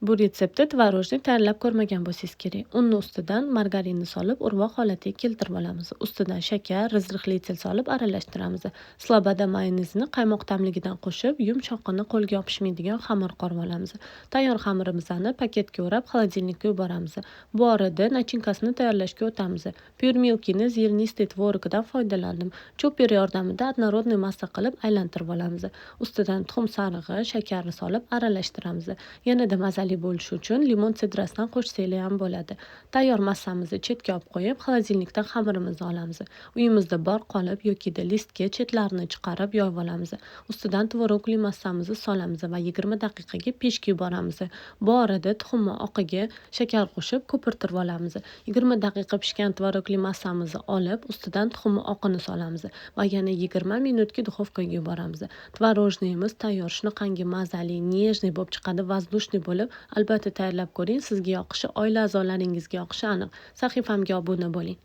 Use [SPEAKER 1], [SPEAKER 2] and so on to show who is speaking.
[SPEAKER 1] Bu retseptni tvorojniy tayyorlab ko'rmagan bo'lsangiz kerak. Unni ustidan margarinni solib, urvoq holatiga keltirib olamiz. Ustidan shakar, rizriqli solib aralashtiramiz. Slobada mayonezini qaymoq ta'mligidan qo'shib, yumshoqqina qo'lga yopishmaydigan xamir qorib olamiz. Tayyor xamirimizni paketga o'rab, xolodilnikka yuboramiz. Bu orada nachinkasini tayyorlashga o'tamiz. Pyurmilkini zirnistый tvorogidan foydalandim. Choper yordamida однородный massa qilib aylantirib olamiz. Ustidan tuxum sarig'i, shakarni solib aralashtiramiz. Yanada mazali bo'lishi uchun limon sidrasidan qo'shsanglar ham bo'ladi. Tayyor massamizni chetga olib qo'yib, xolodilnikdan xamirimizni olamiz. Uyimizda bor qolip yoki listga chetlarini chiqarib yoyib olamiz. Ustidan tvorogli massamizni solamiz va 20 daqiqaga pechga yuboramiz. Bu orada tuxumni oqiga shakar qo'shib ko'pirtirib olamiz. 20 daqiqa pishgan tvorogli massamizni olib, ustidan tuxumni oqini solamiz va yana 20 minutga duxovkaga yuboramiz. Tvorojniyimiz tayyor. Shunaqangi mazali, nejniy bo'lib chiqadi, воздушный bo'lib, albatta tayyorlab ko'ring. Sizga yoqishi, oila a'zolaringizga yoqishi aniq. Sahifamga obuna bo'ling.